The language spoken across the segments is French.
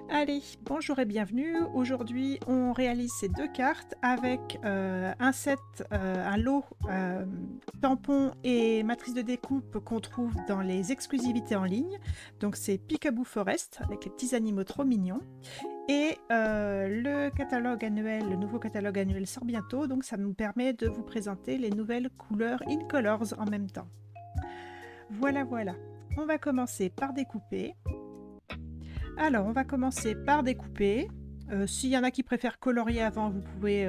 Allez, bonjour et bienvenue. Aujourd'hui, on réalise ces deux cartes avec un lot tampons et matrice de découpe qu'on trouve dans les exclusivités en ligne. Donc c'est Peekaboo Forest avec les petits animaux trop mignons. Et le catalogue annuel, le nouveau catalogue annuel sort bientôt, donc ça nous permet de vous présenter les nouvelles couleurs in colors en même temps. Voilà, voilà. On va commencer par découper. Alors, on va commencer par découper. S'il y en a qui préfèrent colorier avant, vous pouvez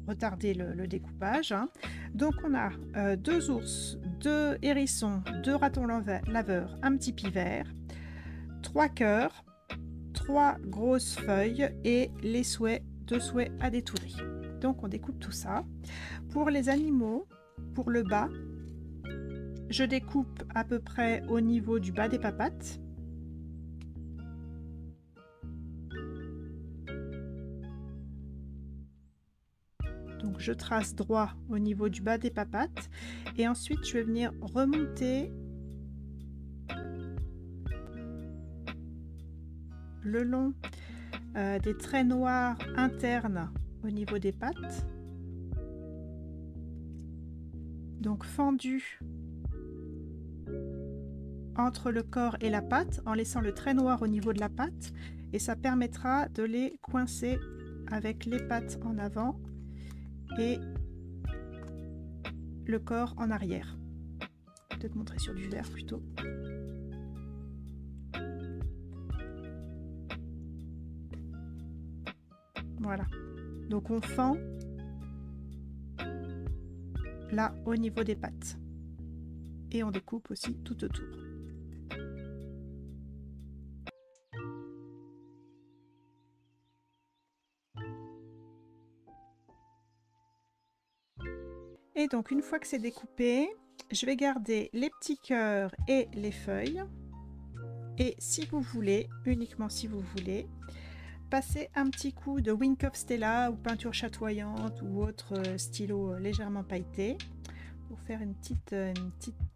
retarder le découpage. Hein. Donc, on a 2 ours, 2 hérissons, 2 ratons laveurs, un petit pivert, 3 cœurs, 3 grosses feuilles et les souhaits, 2 souhaits à détourer. Donc, on découpe tout ça. Pour les animaux, pour le bas, je découpe à peu près au niveau du bas des papates. Donc je trace droit au niveau du bas des papates et ensuite je vais venir remonter le long des traits noirs internes au niveau des pattes. Donc fendu entre le corps et la patte en laissant le trait noir au niveau de la patte et ça permettra de les coincer avec les pattes en avant et le corps en arrière. Peut-être montrer sur du vert plutôt. Voilà. Donc on fend là au niveau des pattes. Et on découpe aussi tout autour. Et donc une fois que c'est découpé, je vais garder les petits cœurs et les feuilles. Et si vous voulez, uniquement si vous voulez, passer un petit coup de Wink of Stella ou peinture chatoyante ou autre stylo légèrement pailleté pour faire une petite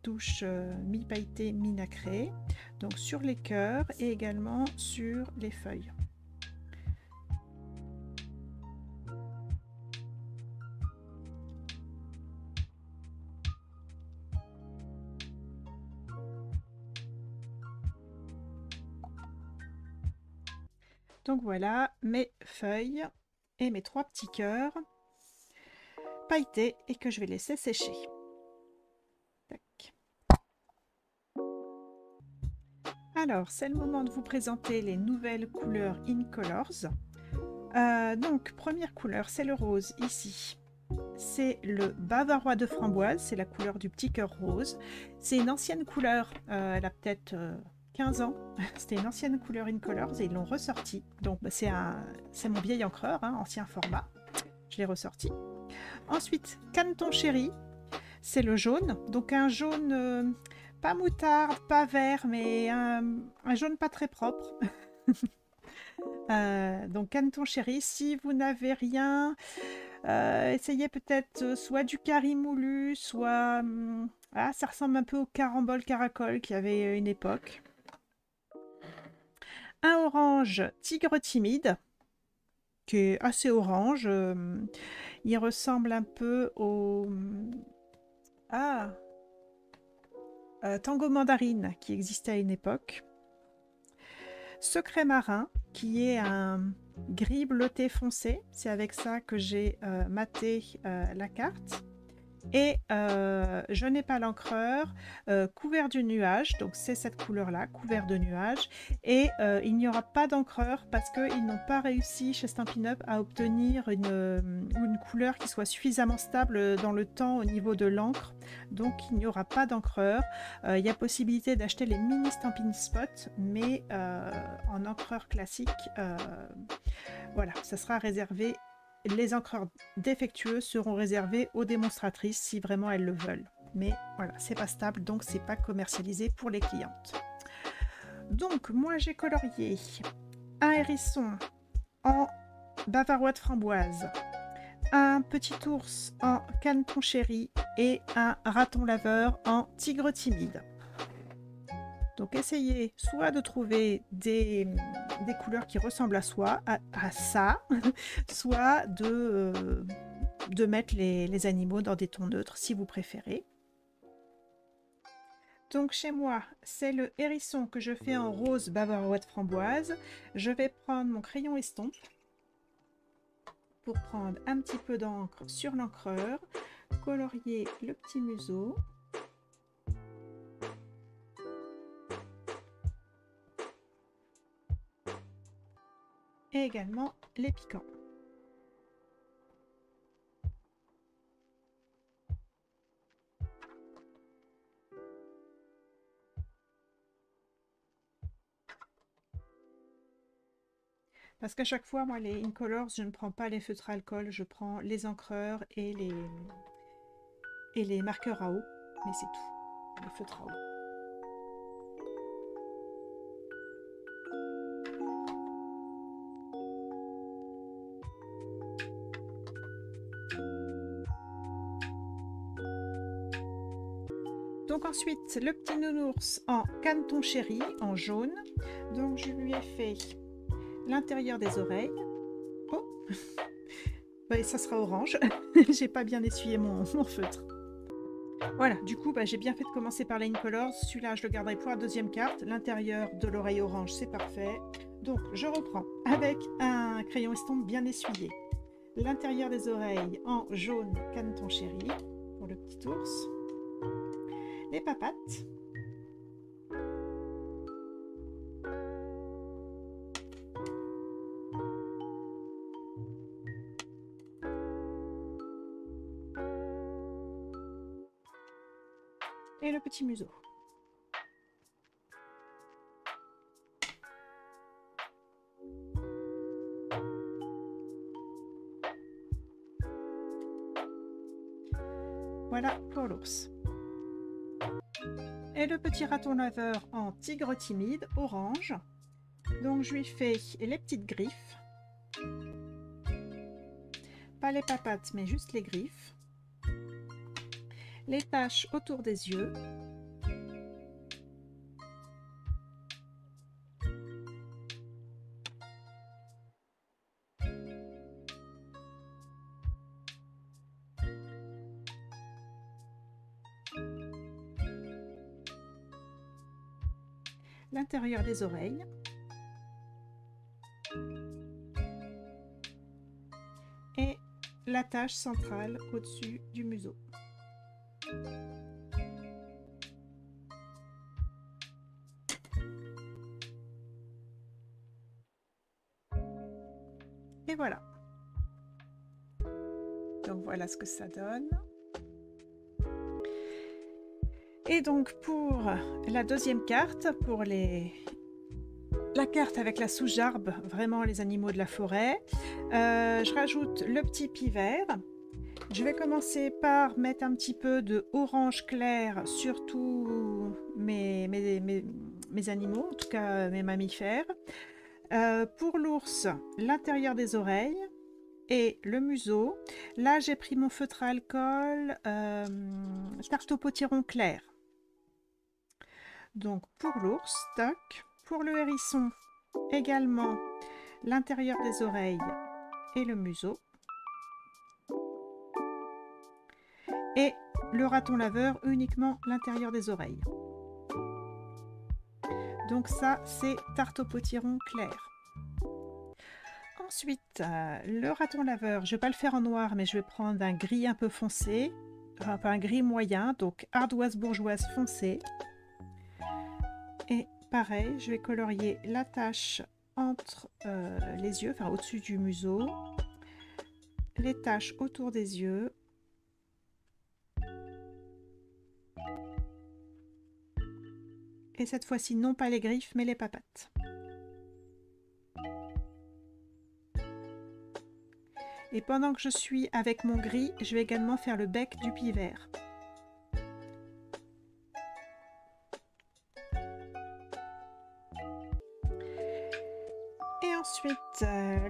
touche mi-pailletée, mi-nacrée. Donc sur les cœurs et également sur les feuilles. Donc voilà mes feuilles et mes 3 petits cœurs pailletés et que je vais laisser sécher. Tac. Alors, c'est le moment de vous présenter les nouvelles couleurs in colors. Donc, première couleur, c'est le rose ici. C'est le bavarois de framboise, c'est la couleur du petit cœur rose. C'est une ancienne couleur, elle a peut-être 15 ans. C'était une ancienne couleur in colors et ils l'ont ressorti. Donc c'est mon vieil encreur, hein, ancien format. Je l'ai ressorti. Ensuite, Canton Chéri, c'est le jaune. Donc un jaune pas moutarde, pas vert, mais un jaune pas très propre. Donc Canton Chéri, si vous n'avez rien, essayez peut-être soit du carry moulu, soit... ça ressemble un peu au carambole caracol qu'il y avait une époque. Un orange tigre timide, qui est assez orange. Il ressemble un peu au... Tango mandarine, qui existait à une époque. Secret marin, qui est un gris bleuté foncé. C'est avec ça que j'ai maté la carte. Et je n'ai pas l'encreur, couvert du nuage, donc c'est cette couleur-là, couvert de nuages. Et il n'y aura pas d'encreur parce qu'ils n'ont pas réussi chez Stampin' Up à obtenir une couleur qui soit suffisamment stable dans le temps au niveau de l'encre. Donc il n'y aura pas d'encreur. Il y a possibilité d'acheter les mini Stampin' Spot, mais en encreur classique, voilà, ça sera réservé. Les encreurs défectueux seront réservés aux démonstratrices si vraiment elles le veulent. Mais voilà, c'est pas stable, donc c'est pas commercialisé pour les clientes. Donc moi j'ai colorié un hérisson en bavarois de framboise, un petit ours en Canton Chéri et un raton laveur en tigre timide. Donc essayez soit de trouver des des couleurs qui ressemblent à ça, soit de mettre les animaux dans des tons neutres si vous préférez. Donc chez moi, c'est le hérisson que je fais en rose bavaroise framboise. Je vais prendre mon crayon estompe pour prendre un petit peu d'encre sur l'encreur, colorier le petit museau. Et également les piquants. Parce qu'à chaque fois, moi, les Incolors, je ne prends pas les feutres à alcool, je prends les encreurs et les marqueurs à eau, mais c'est tout, les feutres à eau. Donc ensuite, le petit nounours en caneton chéri, en jaune. Donc je lui ai fait l'intérieur des oreilles. Oh bah, ça sera orange. J'ai pas bien essuyé mon feutre. Voilà, du coup, j'ai bien fait de commencer par les Incolors. Celui-là, je le garderai pour la deuxième carte. L'intérieur de l'oreille orange, c'est parfait. Donc, je reprends avec un crayon estompe bien essuyé. L'intérieur des oreilles en jaune caneton chéri pour le petit ours. Les papates. Et le petit museau. Voilà pour l'ours. Et le petit raton laveur en tigre timide, orange. Donc je lui fais les petites griffes. Pas les papates, mais juste les griffes. Les taches autour des yeux. L'intérieur des oreilles. Et la tache centrale au-dessus du museau. Et voilà. Donc voilà ce que ça donne. Et donc pour la deuxième carte, pour la carte avec la sous-jarbe, vraiment les animaux de la forêt, je rajoute le petit pivert. Je vais commencer par mettre un petit peu de orange clair sur tous mes animaux, en tout cas mes mammifères. Pour l'ours, l'intérieur des oreilles et le museau. Là, j'ai pris mon feutre à alcool tarte au potiron clair. Donc pour l'ours, toc. Pour le hérisson, également l'intérieur des oreilles et le museau. Et le raton laveur, uniquement l'intérieur des oreilles. Donc ça, c'est tarte au potiron clair. Ensuite, le raton laveur, je ne vais pas le faire en noir, mais je vais prendre un gris un peu foncé, enfin un gris moyen, donc ardoise bourgeoise foncée. Et pareil, je vais colorier la tache entre les yeux, enfin au-dessus du museau, les taches autour des yeux. Et cette fois-ci, non pas les griffes, mais les papates. Et pendant que je suis avec mon gris, je vais également faire le bec du pivert. Et ensuite,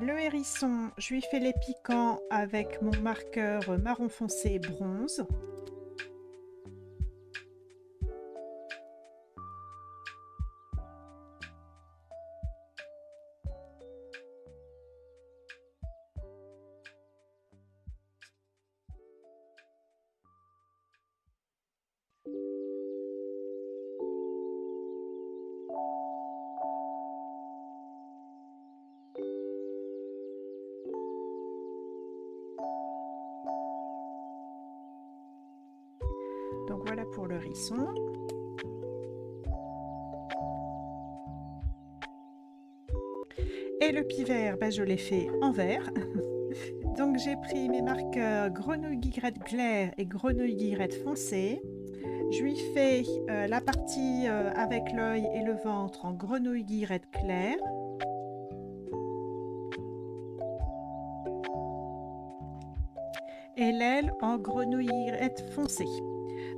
le hérisson, je lui fais les piquants avec mon marqueur marron foncé bronze. hérissons. Et le pivert, ben, je l'ai fait en vert. Donc j'ai pris mes marqueurs grenouille guillerette claire et grenouille guillerette foncée. Je lui fais la partie avec l'œil et le ventre en grenouille guillerette claire. Et l'aile en grenouille guillerette foncée.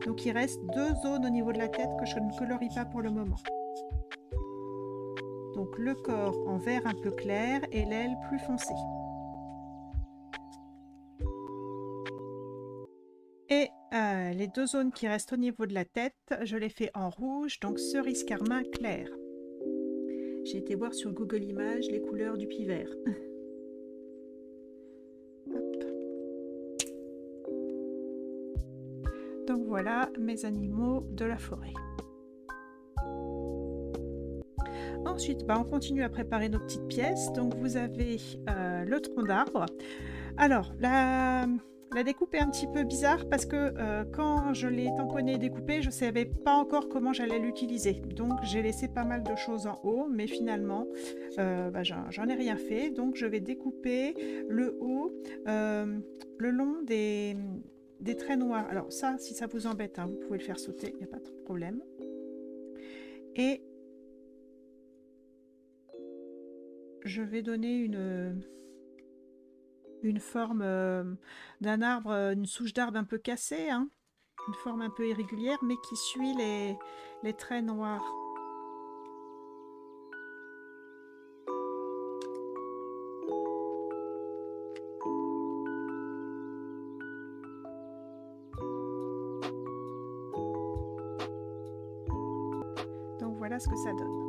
Donc il reste 2 zones au niveau de la tête que je ne colorie pas pour le moment. Donc le corps en vert un peu clair et l'aile plus foncée. Et les 2 zones qui restent au niveau de la tête, je les fais en rouge, donc cerise carmin clair. J'ai été voir sur Google Images les couleurs du pivert. Donc voilà mes animaux de la forêt. Ensuite, on continue à préparer nos petites pièces. Donc vous avez le tronc d'arbre. Alors, la découpe est un petit peu bizarre parce que quand je l'ai tamponné et découpé, je ne savais pas encore comment j'allais l'utiliser. Donc j'ai laissé pas mal de choses en haut, mais finalement, j'en ai rien fait. Donc je vais découper le haut le long des traits noirs. Alors ça, si ça vous embête, hein, vous pouvez le faire sauter, il n'y a pas de problème. Et je vais donner une forme d'un arbre, une souche d'arbre un peu cassée, hein, une forme un peu irrégulière, mais qui suit les traits noirs. Donc voilà ce que ça donne.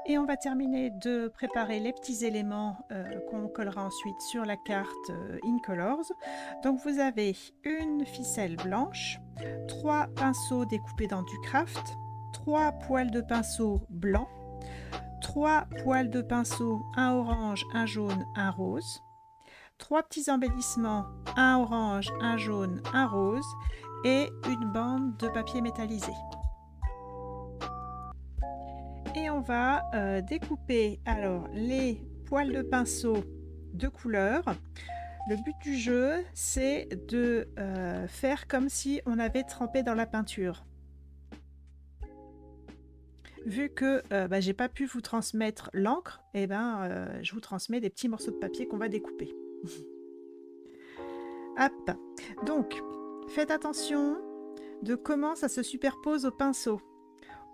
Et on va terminer de préparer les petits éléments qu'on collera ensuite sur la carte Incolors. Donc vous avez une ficelle blanche, 3 pinceaux découpés dans du craft, 3 poils de pinceau blancs, 3 poils de pinceau, un orange, un jaune, un rose, 3 petits embellissements, un orange, un jaune, un rose et une bande de papier métallisé. Et on va découper alors les poils de pinceau de couleur. Le but du jeu, c'est de faire comme si on avait trempé dans la peinture. Vu que j'ai pas pu vous transmettre l'encre, je vous transmets des petits morceaux de papier qu'on va découper. Hop. Donc, faites attention de comment ça se superpose au pinceau.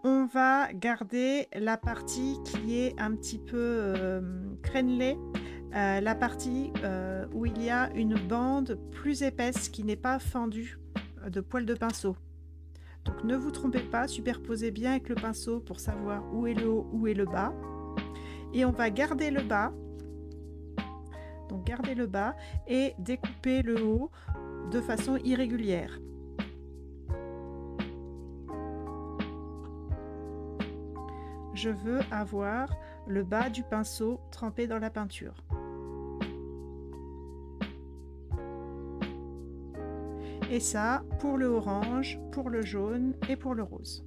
On va garder la partie qui est un petit peu crénelée, la partie où il y a une bande plus épaisse qui n'est pas fendue de poils de pinceau. Donc ne vous trompez pas, superposez bien avec le pinceau pour savoir où est le haut, où est le bas. Et on va garder le bas, donc garder le bas et découper le haut de façon irrégulière. Je veux avoir le bas du pinceau trempé dans la peinture. Et ça pour le orange, pour le jaune et pour le rose.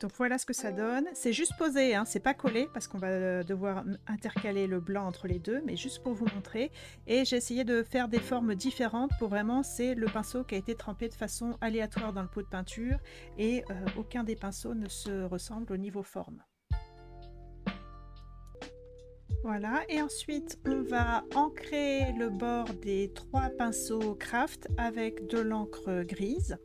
Donc voilà ce que ça donne. C'est juste posé, hein, c'est pas collé parce qu'on va devoir intercaler le blanc entre les deux, mais juste pour vous montrer. Et j'ai essayé de faire des formes différentes pour vraiment, c'est le pinceau qui a été trempé de façon aléatoire dans le pot de peinture et aucun des pinceaux ne se ressemble au niveau forme. Voilà, et ensuite on va ancrer le bord des 3 pinceaux craft avec de l'encre grise.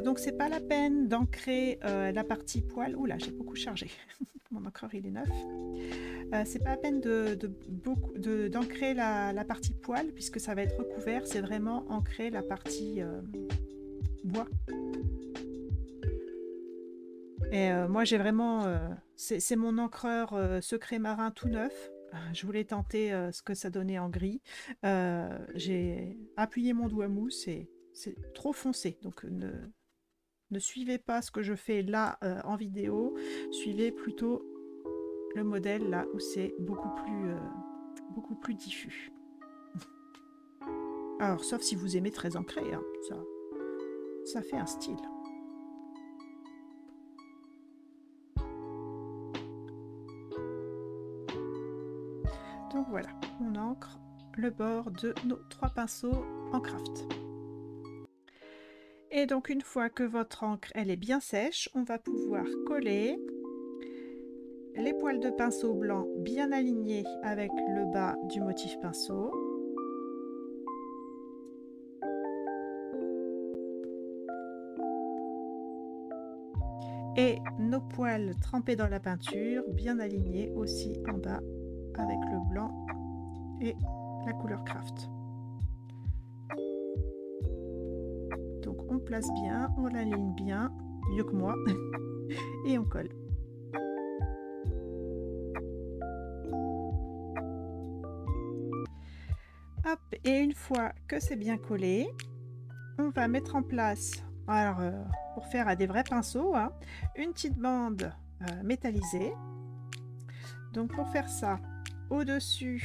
Donc c'est pas la peine d'ancrer la partie poil. Oula, j'ai beaucoup chargé. Mon encreur il est neuf. C'est pas la peine d'ancrer la partie poil puisque ça va être recouvert. C'est vraiment ancrer la partie bois. Et moi j'ai vraiment... c'est mon encreur secret marin tout neuf. Je voulais tenter ce que ça donnait en gris. J'ai appuyé mon doigt mousse et c'est trop foncé, donc ne suivez pas ce que je fais là en vidéo, suivez plutôt le modèle là où c'est beaucoup plus diffus. Alors, sauf si vous aimez très ancré, hein, ça fait un style. Donc voilà, on ancre le bord de nos 3 pinceaux en craft. Et donc une fois que votre encre elle est bien sèche, on va pouvoir coller les poils de pinceau blanc bien alignés avec le bas du motif pinceau. Et nos poils trempés dans la peinture bien alignés aussi en bas avec le blanc et la couleur craft. Donc on place bien, on l'aligne bien, mieux que moi, et on colle. Hop, et une fois que c'est bien collé, on va mettre en place, alors pour faire à des vrais pinceaux, hein, une petite bande métallisée. Donc pour faire ça, au-dessus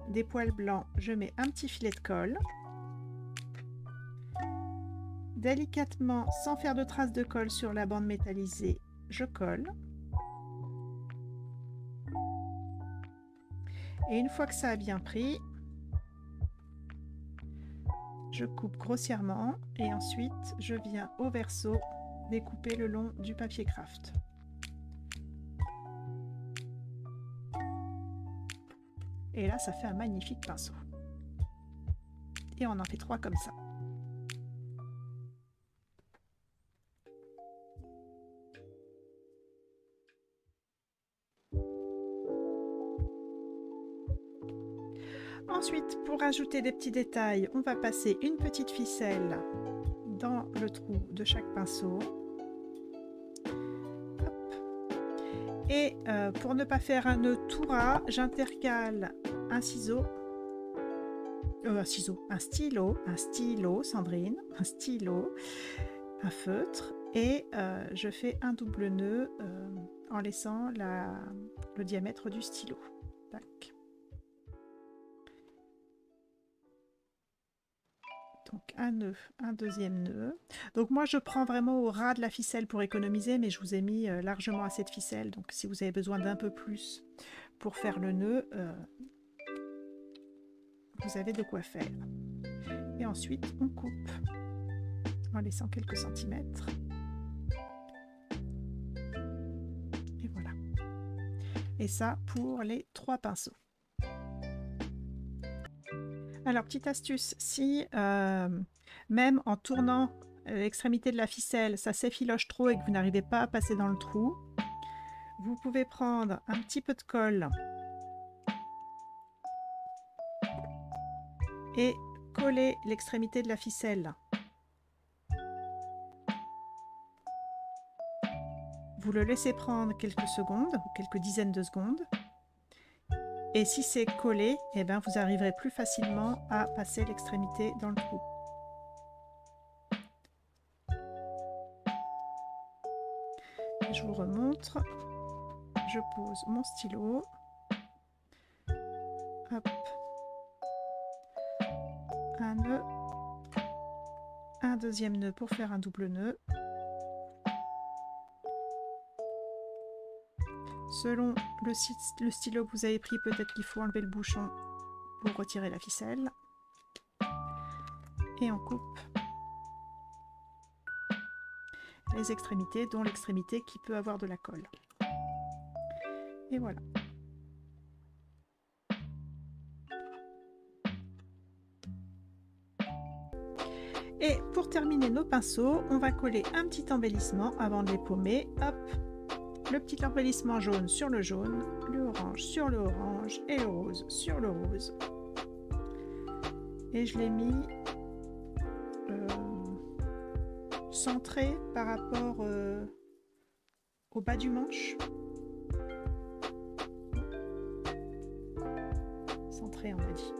des poils blancs, je mets un petit filet de colle. Délicatement, sans faire de traces de colle sur la bande métallisée, je colle. Et une fois que ça a bien pris, je coupe grossièrement et ensuite je viens au verso découper le long du papier craft. Et là, ça fait un magnifique pinceau. Et on en fait 3 comme ça. Ensuite, pour ajouter des petits détails, on va passer une petite ficelle dans le trou de chaque pinceau. Hop. Et pour ne pas faire un nœud tout ras, j'intercale un stylo, Sandrine, un stylo, un feutre, et je fais un double nœud en laissant le diamètre du stylo. Tac. Donc un nœud, un deuxième nœud. Donc moi je prends vraiment au ras de la ficelle pour économiser, mais je vous ai mis largement assez de ficelle. Donc si vous avez besoin d'un peu plus pour faire le nœud, vous avez de quoi faire. Et ensuite on coupe en laissant quelques centimètres. Et voilà. Et ça pour les 3 pinceaux. Alors, petite astuce, si même en tournant l'extrémité de la ficelle, ça s'effiloche trop et que vous n'arrivez pas à passer dans le trou, vous pouvez prendre un petit peu de colle et coller l'extrémité de la ficelle. Vous le laissez prendre quelques secondes, ou quelques dizaines de secondes. Et si c'est collé, eh ben vous arriverez plus facilement à passer l'extrémité dans le trou. Je vous remontre. Je pose mon stylo. Hop. Un nœud. Un deuxième nœud pour faire un double nœud. Selon le stylo que vous avez pris, peut-être qu'il faut enlever le bouchon pour retirer la ficelle. Et on coupe les extrémités, dont l'extrémité qui peut avoir de la colle. Et voilà. Et pour terminer nos pinceaux, on va coller un petit embellissement avant de les paumer. Hop, le petit embellissement jaune sur le jaune, le orange sur le orange et le rose sur le rose. Et je l'ai mis centré par rapport au bas du manche. Centré, on a dit.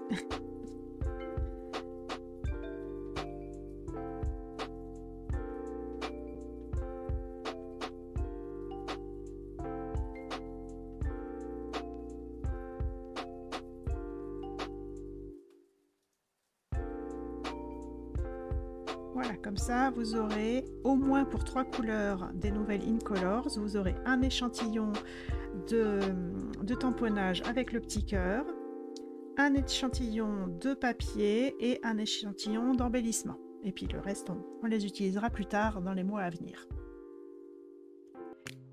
Voilà, comme ça, vous aurez au moins pour 3 couleurs des nouvelles Incolors. Vous aurez un échantillon de tamponnage avec le petit cœur, un échantillon de papier et un échantillon d'embellissement. Et puis le reste, on les utilisera plus tard dans les mois à venir.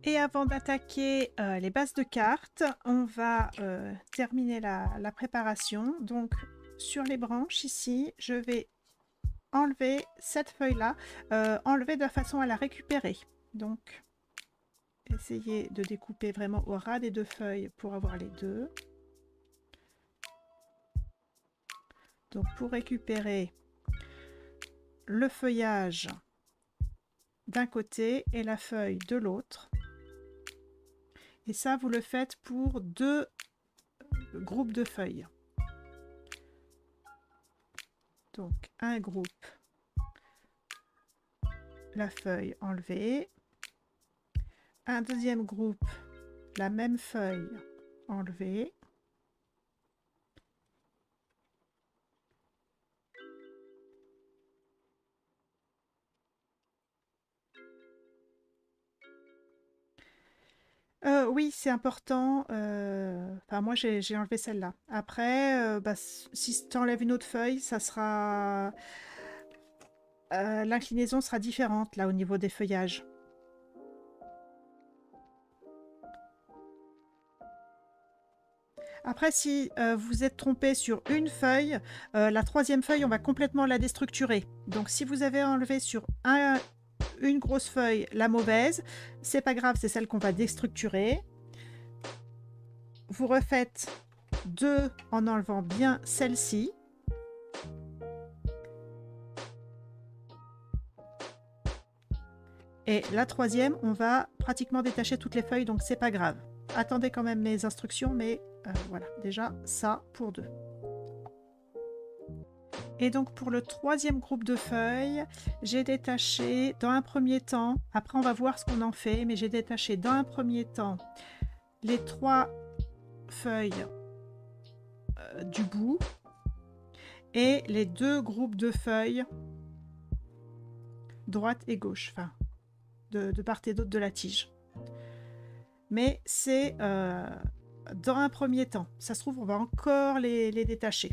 Et avant d'attaquer les bases de cartes, on va terminer la préparation. Donc sur les branches ici, je vais enlever cette feuille-là, enlever de façon à la récupérer. Donc essayez de découper vraiment au ras des deux feuilles pour avoir les deux. Donc pour récupérer le feuillage d'un côté et la feuille de l'autre. Et ça, vous le faites pour 2 groupes de feuilles. Donc, un groupe, la feuille enlevée. Un deuxième groupe, la même feuille enlevée. Oui, c'est important. Enfin, moi, j'ai enlevé celle-là. Après, si tu enlèves une autre feuille, ça sera... l'inclinaison sera différente, là, au niveau des feuillages. Après, si vous êtes trompé sur une feuille, la troisième feuille, on va complètement la déstructurer. Donc, si vous avez enlevé sur une grosse feuille la mauvaise, c'est pas grave, c'est celle qu'on va déstructurer. Vous refaites 2 en enlevant bien celle-ci. Et la troisième, on va pratiquement détacher toutes les feuilles, donc c'est pas grave. Attendez quand même mes instructions, mais voilà, déjà ça pour 2. Et donc pour le troisième groupe de feuilles, j'ai détaché dans un premier temps, après on va voir ce qu'on en fait, mais j'ai détaché dans un premier temps les 3 feuilles du bout et les 2 groupes de feuilles droite et gauche, enfin de part et d'autre de la tige. Mais c'est dans un premier temps. Ça se trouve, on va encore les détacher.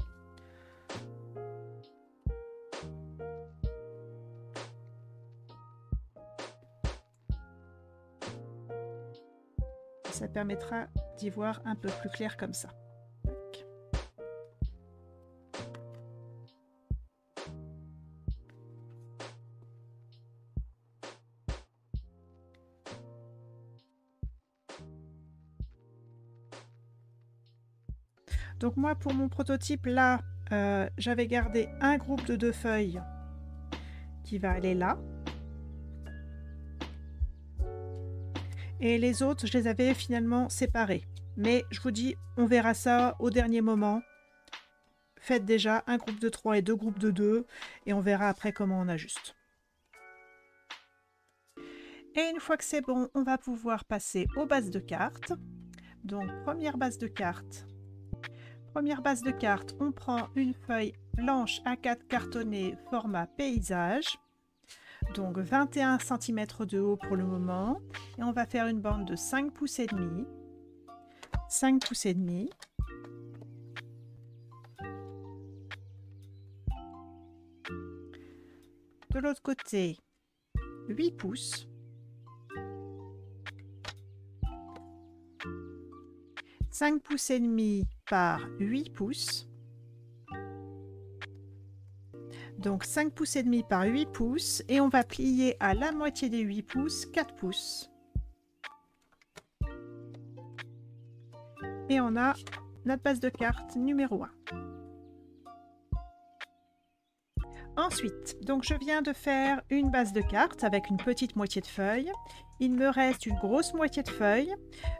Ça permettra d'y voir un peu plus clair comme ça. Donc moi, pour mon prototype, là, j'avais gardé un groupe de 2 feuilles qui va aller là. Et les autres, je les avais finalement séparés. Mais je vous dis, on verra ça au dernier moment. Faites déjà un groupe de 3 et 2 groupes de 2. Et on verra après comment on ajuste. Et une fois que c'est bon, on va pouvoir passer aux bases de cartes. Donc, première base de cartes. Première base de cartes, on prend une feuille blanche A4 cartonnée format paysage. Donc 21 cm de haut pour le moment. Et on va faire une bande de 5 pouces et demi. 5 pouces et demi. De l'autre côté, 8 pouces. 5 pouces et demi par 8 pouces. Donc 5 pouces et demi par 8 pouces et on va plier à la moitié des 8 pouces 4 pouces. Et on a notre base de carte numéro 1. Ensuite, donc je viens de faire une base de cartes avec une petite moitié de feuille. Il me reste une grosse moitié de feuille.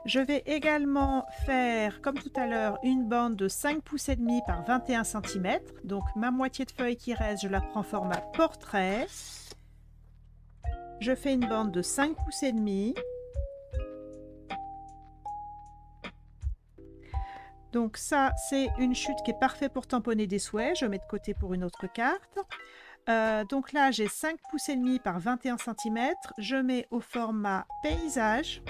Je vais également faire, comme tout à l'heure, une bande de 5 pouces et demi par 21 cm. Donc ma moitié de feuille qui reste, je la prends format portrait. Je fais une bande de 5 pouces et demi. Donc ça, c'est une chute qui est parfaite pour tamponner des souhaits. Je mets de côté pour une autre carte. Donc là, j'ai 5 pouces et demi par 21 cm. Je mets au format paysage.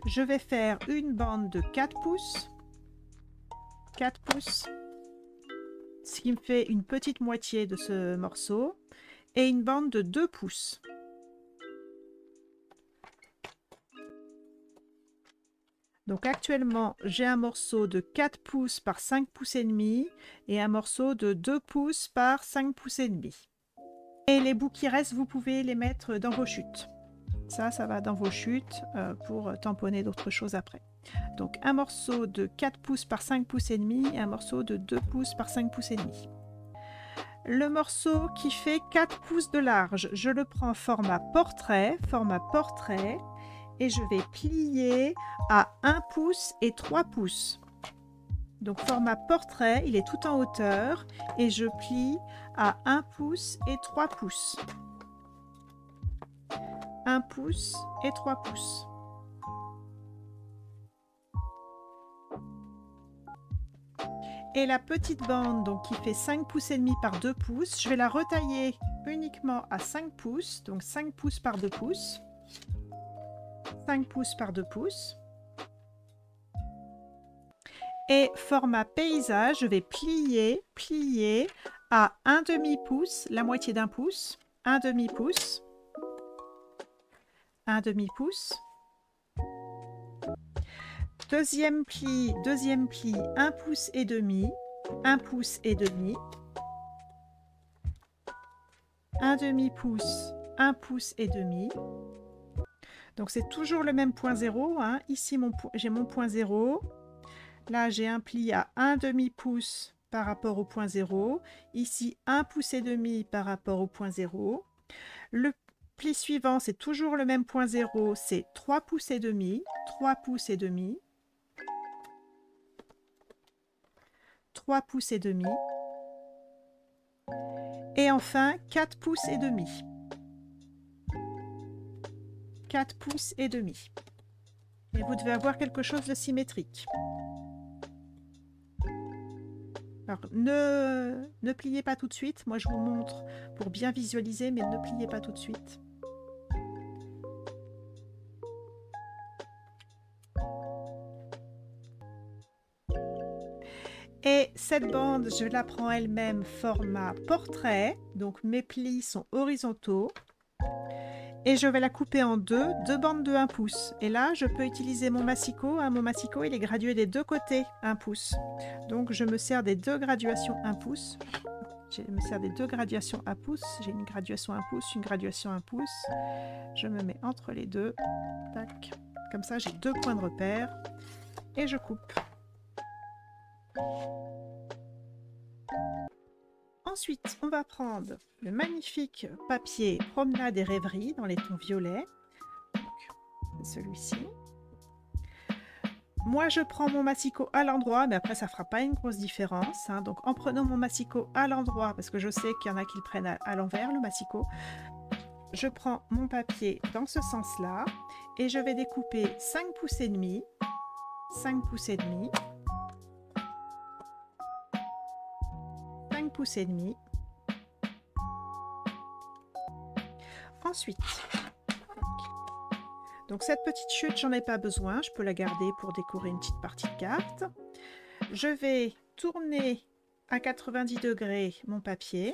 Je vais faire une bande de 4 pouces. 4 pouces. Ce qui me fait une petite moitié de ce morceau. Et une bande de 2 pouces. Donc actuellement, j'ai un morceau de 4 pouces par 5 pouces et demi et un morceau de 2 pouces par 5 pouces et demi. Et les bouts qui restent, vous pouvez les mettre dans vos chutes. Ça va dans vos chutes pour tamponner d'autres choses après. Donc un morceau de 4 pouces par 5 pouces et demi et un morceau de 2 pouces par 5 pouces et demi. Le morceau qui fait 4 pouces de large, je le prends format portrait, et je vais plier à 1 pouce et 3 pouces. Donc format portrait, il est tout en hauteur et je plie à 1 pouce et 3 pouces. 1 pouce et 3 pouces. Et la petite bande donc, qui fait 5 pouces et demi par 2 pouces, je vais la retailler uniquement à 5 pouces, donc 5 pouces par 2 pouces. 5 pouces par 2 pouces. Et format paysage, je vais plier à 1 demi-pouce, la moitié d'un pouce, 1 demi-pouce, 1 demi-pouce. Deuxième pli, 1 pouce et demi, 1 pouce et demi, 1 demi-pouce, 1 pouce et demi. Donc c'est toujours le même point zéro, hein. Ici j'ai mon point zéro. Là j'ai un pli à 1 demi-pouce par rapport au point zéro. Ici 1 pouce et demi par rapport au point zéro. Le pli suivant c'est toujours le même point zéro, c'est 3 pouces et demi, 3 pouces et demi. 3 pouces et demi. Et enfin 4 pouces et demi. 4 pouces et demi. Et vous devez avoir quelque chose de symétrique. Alors ne pliez pas tout de suite. Moi je vous montre pour bien visualiser, mais ne pliez pas tout de suite. Et cette bande, je la prends elle-même format portrait. Donc mes plis sont horizontaux. Et je vais la couper en deux bandes de 1 pouce. Et là, je peux utiliser mon massicot. Hein, mon massicot, il est gradué des deux côtés 1 pouce. Donc je me sers des deux graduations 1 pouce. Je me sers des deux graduations 1 pouce. J'ai une graduation 1 pouce, une graduation 1 pouce. Je me mets entre les deux. Tac. Comme ça, j'ai 2 points de repère. Et je coupe. Ensuite, on va prendre le magnifique papier Promenade et Rêverie dans les tons violets. Celui-ci. Moi, je prends mon massicot à l'endroit, mais après, ça ne fera pas une grosse différence. Hein. Donc, en prenant mon massicot à l'endroit, parce que je sais qu'il y en a qui le prennent à l'envers, le massicot, je prends mon papier dans ce sens-là et je vais découper 5 pouces et demi, 5 pouces et demi, 5 pouces et demi. Ensuite, donc cette petite chute, j'en ai pas besoin, je peux la garder pour décorer une petite partie de carte. Je vais tourner à 90 degrés mon papier.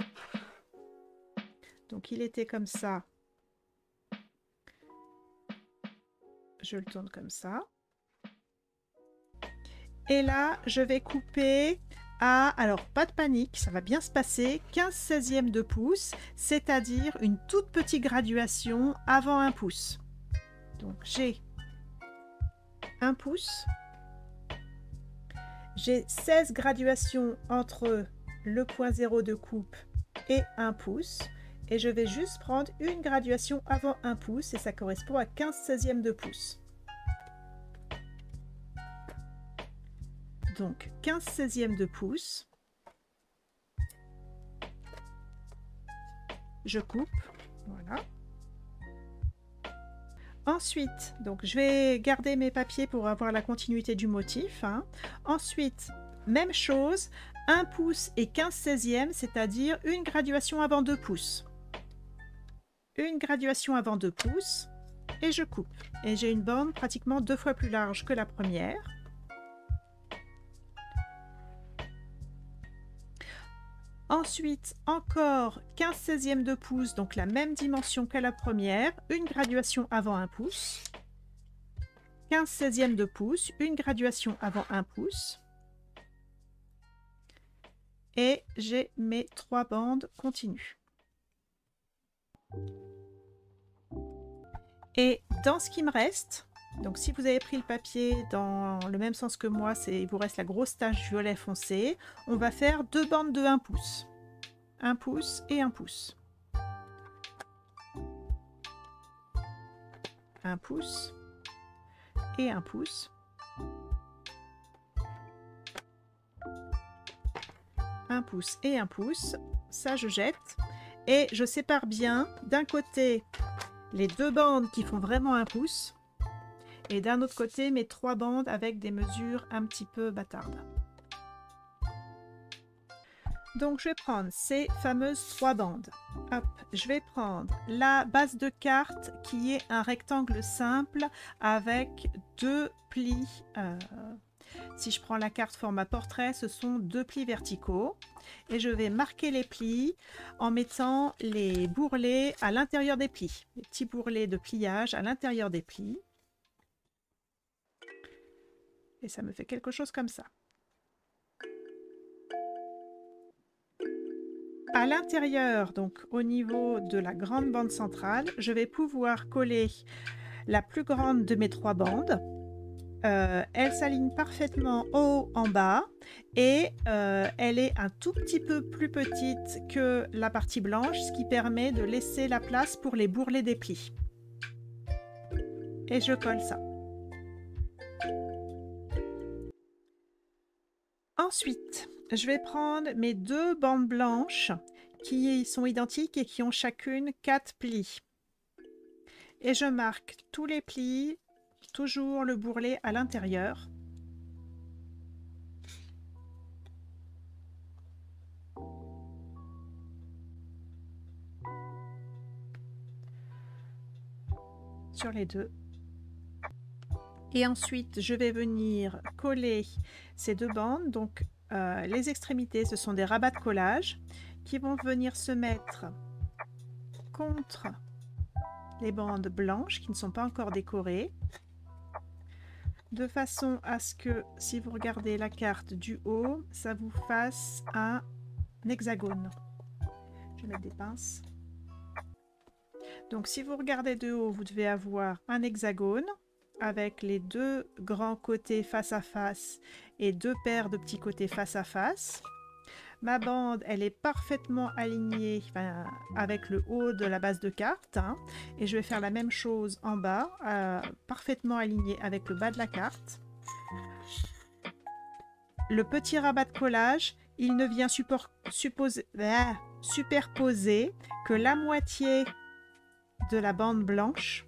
Donc il était comme ça. Je le tourne comme ça. Et là, je vais couper à, alors pas de panique, ça va bien se passer, 15/16 de pouce, c'est-à-dire une toute petite graduation avant 1 pouce. Donc j'ai 1 pouce, j'ai 16 graduations entre le point 0 de coupe et 1 pouce, et je vais juste prendre une graduation avant 1 pouce, et ça correspond à 15/16 de pouce. Donc 15/16 de pouce, je coupe, voilà. Ensuite, donc je vais garder mes papiers pour avoir la continuité du motif. Hein. Ensuite, même chose, 1 pouce et 15/16, c'est-à-dire une graduation avant 2 pouces. Une graduation avant 2 pouces et je coupe. Et j'ai une bande pratiquement 2 fois plus large que la première. Ensuite, encore 15/16 de pouce, donc la même dimension que la première, une graduation avant 1 pouce. 15/16 de pouce, une graduation avant 1 pouce. Et j'ai mes 3 bandes continues. Et dans ce qui me reste, donc si vous avez pris le papier dans le même sens que moi, il vous reste la grosse tache violet foncé, on va faire 2 bandes de 1 pouce. 1 pouce et 1 pouce. 1 pouce et 1 pouce. 1 pouce et 1 pouce. Ça, je jette. Et je sépare bien d'un côté les 2 bandes qui font vraiment 1 pouce et d'un autre côté mes 3 bandes avec des mesures un petit peu bâtardes. Donc je vais prendre ces fameuses 3 bandes. Hop, je vais prendre la base de carte qui est un rectangle simple avec 2 plis. Si je prends la carte format portrait, ce sont 2 plis verticaux. Et je vais marquer les plis en mettant les bourrelets à l'intérieur des plis. Les petits bourrelets de pliage à l'intérieur des plis. Et ça me fait quelque chose comme ça. À l'intérieur, donc au niveau de la grande bande centrale, je vais pouvoir coller la plus grande de mes 3 bandes. Elle s'aligne parfaitement en haut, en bas et elle est un tout petit peu plus petite que la partie blanche, ce qui permet de laisser la place pour les bourrelets des plis. Et je colle ça. Ensuite, je vais prendre mes 2 bandes blanches qui sont identiques et qui ont chacune 4 plis. Et je marque tous les plis, toujours le bourrelet à l'intérieur. Sur les 2. Et ensuite, je vais venir coller ces 2 bandes. Donc, les extrémités, ce sont des rabats de collage qui vont venir se mettre contre les bandes blanches qui ne sont pas encore décorées, de façon à ce que, si vous regardez la carte du haut, ça vous fasse un hexagone. Je vais mettre des pinces. Donc, si vous regardez de haut, vous devez avoir un hexagone avec les 2 grands côtés face à face et 2 paires de petits côtés face à face. Ma bande, elle est parfaitement alignée avec le haut de la base de carte. Et je vais faire la même chose en bas, parfaitement alignée avec le bas de la carte. Le petit rabat de collage, il ne vient superposer que la moitié de la bande blanche.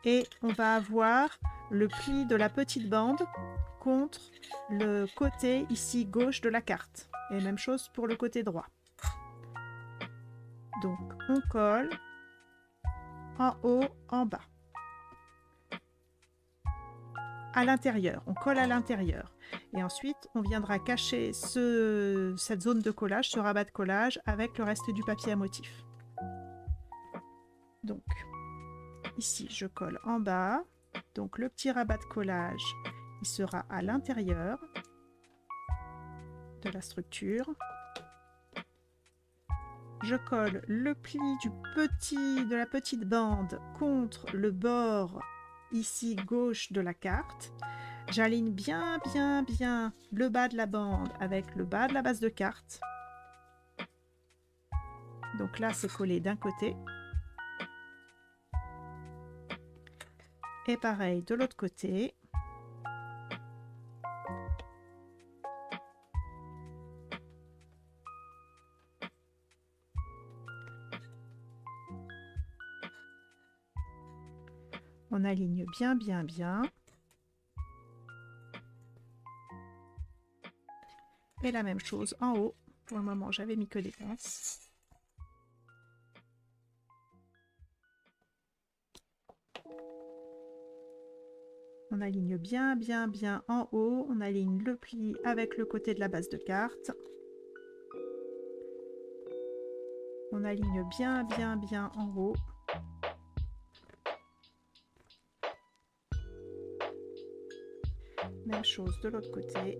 Et on va avoir le pli de la petite bande contre le côté ici gauche de la carte. Et même chose pour le côté droit. Donc on colle en haut, en bas. À l'intérieur, on colle à l'intérieur. Et ensuite, on viendra cacher cette zone de collage, ce rabat de collage, avec le reste du papier à motif. Donc, ici, je colle en bas. Donc, le petit rabat de collage, il sera à l'intérieur de la structure. Je colle le pli de la petite bande contre le bord ici gauche de la carte. J'aligne bien le bas de la bande avec le bas de la base de carte. Donc là, c'est collé d'un côté. Et pareil de l'autre côté. On aligne bien. Et la même chose en haut. Pour le moment, j'avais mis que des pinces. On aligne bien, bien, bien en haut. On aligne le pli avec le côté de la base de carte. On aligne bien, bien, bien en haut. Même chose de l'autre côté.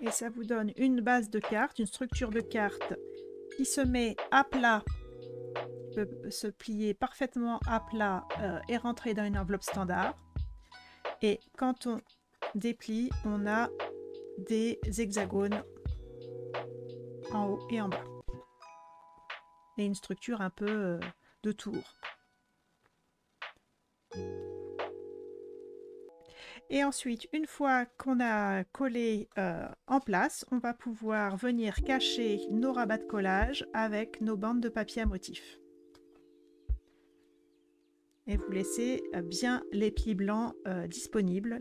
Et ça vous donne une base de carte, une structure de carte qui se met à plat, peut se plier parfaitement à plat et rentrer dans une enveloppe standard. Et quand on déplie, on a des hexagones en haut et en bas. Et une structure un peu de tour. Et ensuite, une fois qu'on a collé en place, on va pouvoir venir cacher nos rabats de collage avec nos bandes de papier à motif. Et vous laissez bien les plis blancs disponibles.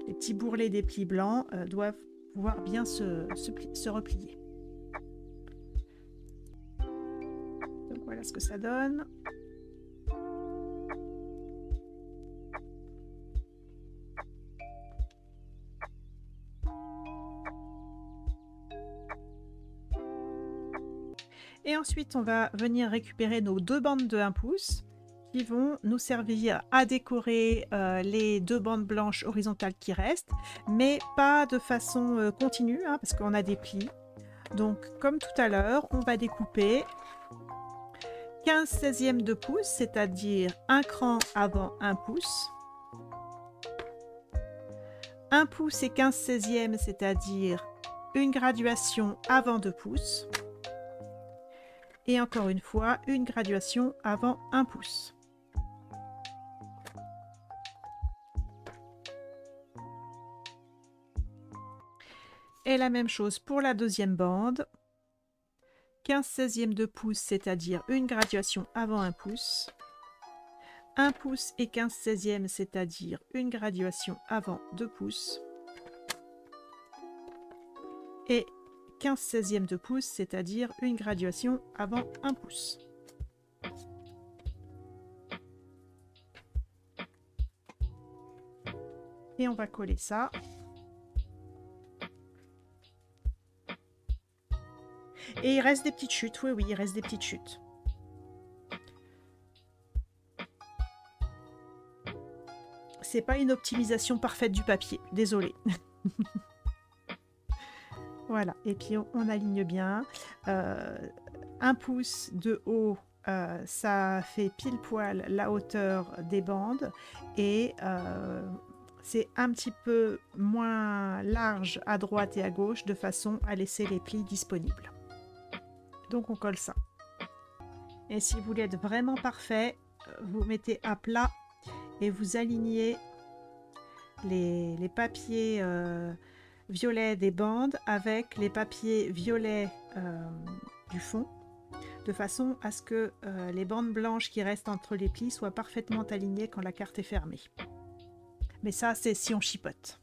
Les petits bourrelets des plis blancs doivent pouvoir bien se replier. Donc voilà ce que ça donne. Et ensuite, on va venir récupérer nos deux bandes de 1 pouce qui vont nous servir à décorer les deux bandes blanches horizontales qui restent, mais pas de façon continue, hein, parce qu'on a des plis. Donc, comme tout à l'heure, on va découper 15/16 de pouce, c'est-à-dire un cran avant 1 pouce. 1 pouce et 15/16, c'est-à-dire une graduation avant 2 pouces. Et encore une fois, une graduation avant 1 pouce. Et la même chose pour la deuxième bande. 15/16 de pouce, c'est-à-dire une graduation avant 1 pouce. 1 pouce et 15/16, c'est-à-dire une graduation avant 2 pouces. Et 15/16 de pouce, c'est-à-dire une graduation avant 1 pouce. Et on va coller ça. Et il reste des petites chutes, oui, il reste des petites chutes. C'est pas une optimisation parfaite du papier, désolé. Voilà, et puis on aligne bien. 1 pouce de haut, ça fait pile poil la hauteur des bandes. Et c'est un petit peu moins large à droite et à gauche, de façon à laisser les plis disponibles. Donc on colle ça. Et si vous voulez être vraiment parfait, vous mettez à plat et vous alignez les papiers violets des bandes avec les papiers violets du fond, de façon à ce que les bandes blanches qui restent entre les plis soient parfaitement alignées quand la carte est fermée. Mais ça, c'est si on chipote.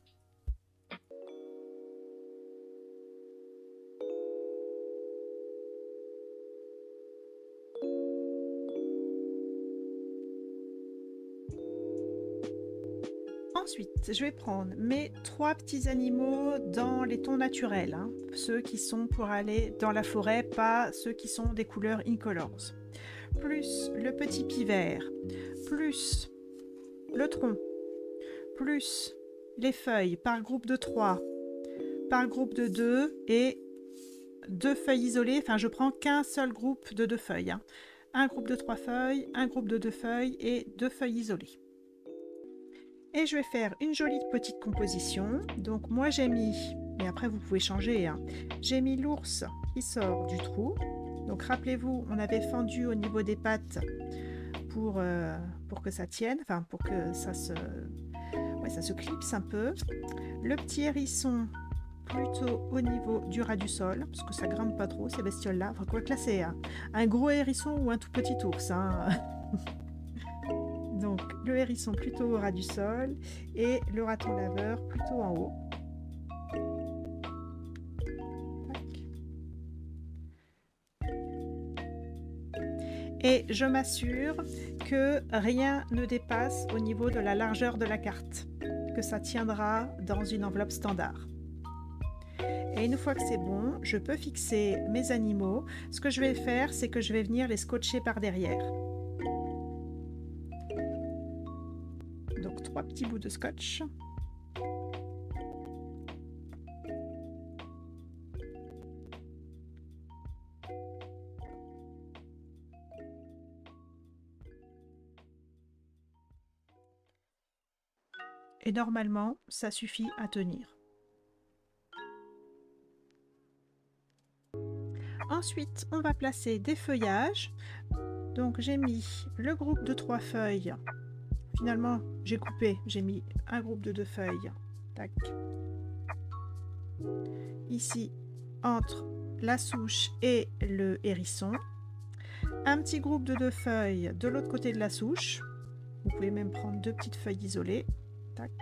Ensuite, je vais prendre mes 3 petits animaux dans les tons naturels, hein, ceux qui sont pour aller dans la forêt, pas ceux qui sont des couleurs incolores. Plus le petit pivert, plus le tronc, plus les feuilles par groupe de 3, par groupe de 2 et 2 feuilles isolées. Enfin, je prends qu'un seul groupe de 2 feuilles. Hein. Un groupe de 3 feuilles, un groupe de 2 feuilles et 2 feuilles isolées. Et je vais faire une jolie petite composition. Donc moi j'ai mis, et après vous pouvez changer, hein, j'ai mis l'ours qui sort du trou. Donc rappelez-vous, on avait fendu au niveau des pattes pour que ça tienne, enfin pour que ça se clipse un peu. Le petit hérisson plutôt au niveau du ras du sol, parce que ça grimpe pas trop ces bestioles-là. Enfin, quoi que là, c'est un gros hérisson ou un tout petit ours, hein. Donc le hérisson plutôt au ras du sol et le raton laveur plutôt en haut. Tac. Et je m'assure que rien ne dépasse au niveau de la largeur de la carte, que ça tiendra dans une enveloppe standard. Et une fois que c'est bon, je peux fixer mes animaux. Ce que je vais faire, c'est que je vais venir les scotcher par derrière. Donc 3 petits bouts de scotch. Et normalement, ça suffit à tenir. Ensuite, on va placer des feuillages. Donc j'ai mis le groupe de 3 feuilles. Finalement, j'ai coupé, j'ai mis un groupe de 2 feuilles. Tac. Ici, entre la souche et le hérisson. Un petit groupe de 2 feuilles de l'autre côté de la souche. Vous pouvez même prendre 2 petites feuilles isolées. Tac.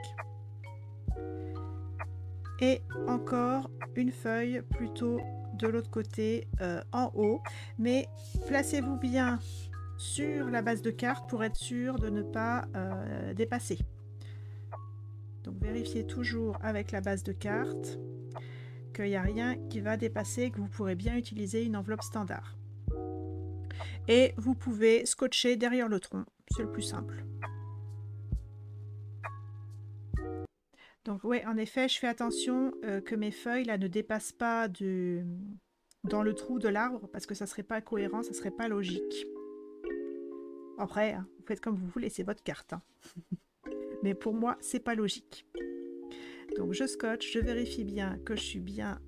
Et encore une feuille plutôt de l'autre côté en haut. Mais placez-vous bien sur la base de carte pour être sûr de ne pas dépasser. Donc vérifiez toujours avec la base de carte qu'il n'y a rien qui va dépasser, que vous pourrez bien utiliser une enveloppe standard. Et vous pouvez scotcher derrière le tronc, c'est le plus simple. Donc oui, en effet, je fais attention que mes feuilles là ne dépassent pas dans le trou de l'arbre, parce que ça serait pas cohérent, ça serait pas logique. Après, hein, vous faites comme vous voulez, c'est votre carte. Hein. Mais pour moi, c'est pas logique. Donc je scotche, je vérifie bien que je suis bien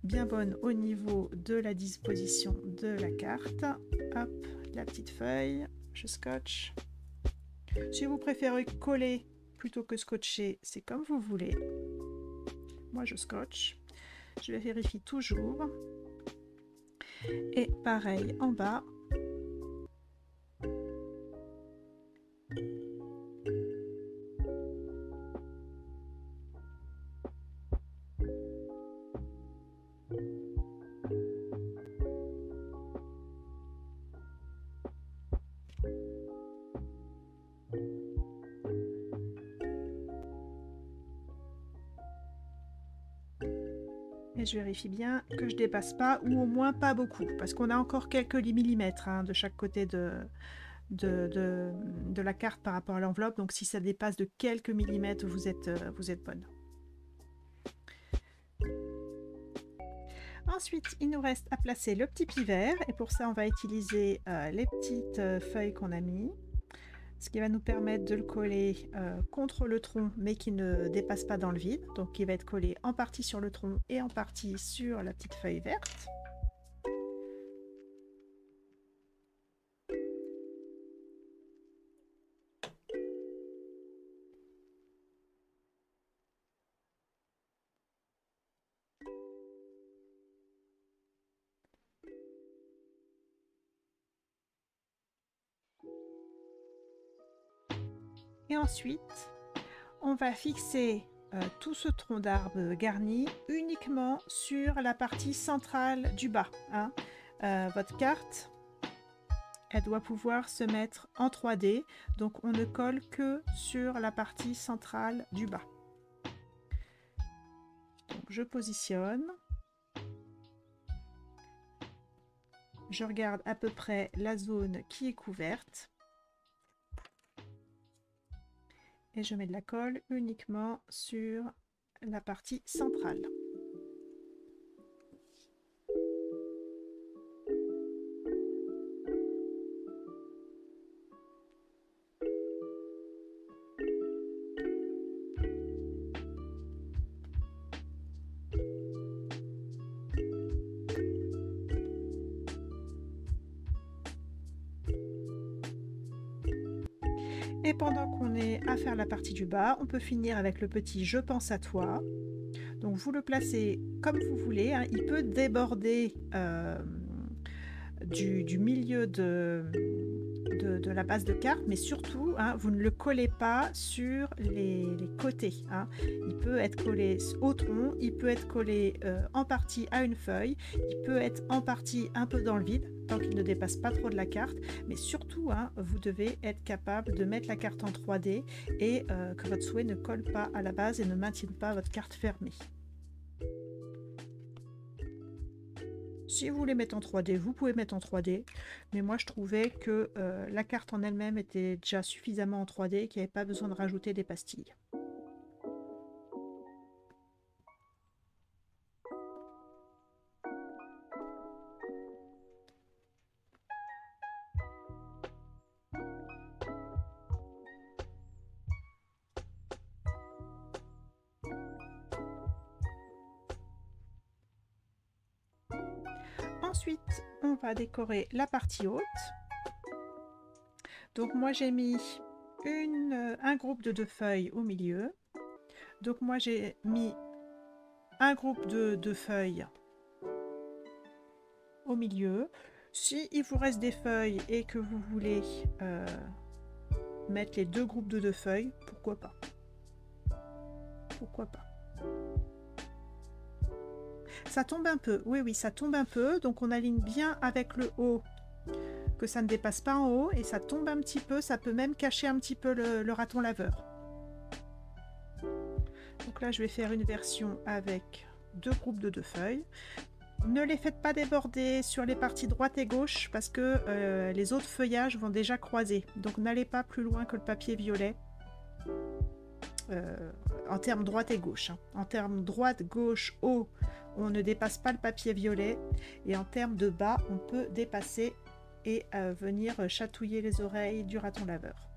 bonne au niveau de la disposition de la carte. Hop, la petite feuille, je scotche. Si vous préférez coller plutôt que scotcher, c'est comme vous voulez. Moi, je scotche. Je vérifie toujours. Et pareil en bas. Et je vérifie bien que je dépasse pas, ou au moins pas beaucoup, parce qu'on a encore quelques millimètres hein, de chaque côté de la carte par rapport à l'enveloppe. Donc si ça dépasse de quelques millimètres, vous êtes bonne. Ensuite, il nous reste à placer le petit pivert, et pour ça on va utiliser les petites feuilles qu'on a mis, ce qui va nous permettre de le coller contre le tronc, mais qui ne dépasse pas dans le vide. Donc il va être collé en partie sur le tronc et en partie sur la petite feuille verte. Et ensuite, on va fixer tout ce tronc d'arbre garni uniquement sur la partie centrale du bas. Hein. Votre carte, elle doit pouvoir se mettre en 3D, donc on ne colle que sur la partie centrale du bas. Donc je positionne. Je regarde à peu près la zone qui est couverte. Et je mets de la colle uniquement sur la partie centrale. Et pendant qu'on est à faire la partie du bas, on peut finir avec le petit « Je pense à toi ». Donc vous le placez comme vous voulez, hein. Il peut déborder du milieu de la base de carte, mais surtout, hein, vous ne le collez pas sur les côtés, hein. Il peut être collé au tronc, il peut être collé en partie à une feuille, il peut être en partie un peu dans le vide, tant qu'il ne dépasse pas trop de la carte, mais surtout, hein, vous devez être capable de mettre la carte en 3D et que votre souhait ne colle pas à la base et ne maintienne pas votre carte fermée. Si vous voulez mettre en 3D, vous pouvez mettre en 3D, mais moi je trouvais que la carte en elle-même était déjà suffisamment en 3D et qu'il n'y avait pas besoin de rajouter des pastilles. Ensuite, on va décorer la partie haute. Donc moi j'ai mis un groupe de 2 feuilles au milieu. Donc moi j'ai mis un groupe de 2 feuilles au milieu. Si il vous reste des feuilles et que vous voulez mettre les 2 groupes de 2 feuilles, pourquoi pas? Pourquoi pas? Ça tombe un peu, oui, ça tombe un peu, donc on aligne bien avec le haut, que ça ne dépasse pas en haut, et ça tombe un petit peu, ça peut même cacher un petit peu le raton laveur. Donc là, je vais faire une version avec 2 groupes de 2 feuilles. Ne les faites pas déborder sur les parties droite et gauche, parce que les autres feuillages vont déjà croiser, donc n'allez pas plus loin que le papier violet. En termes droite et gauche, hein. En termes droite, gauche, haut, on ne dépasse pas le papier violet, et en termes de bas, on peut dépasser et venir chatouiller les oreilles du raton laveur.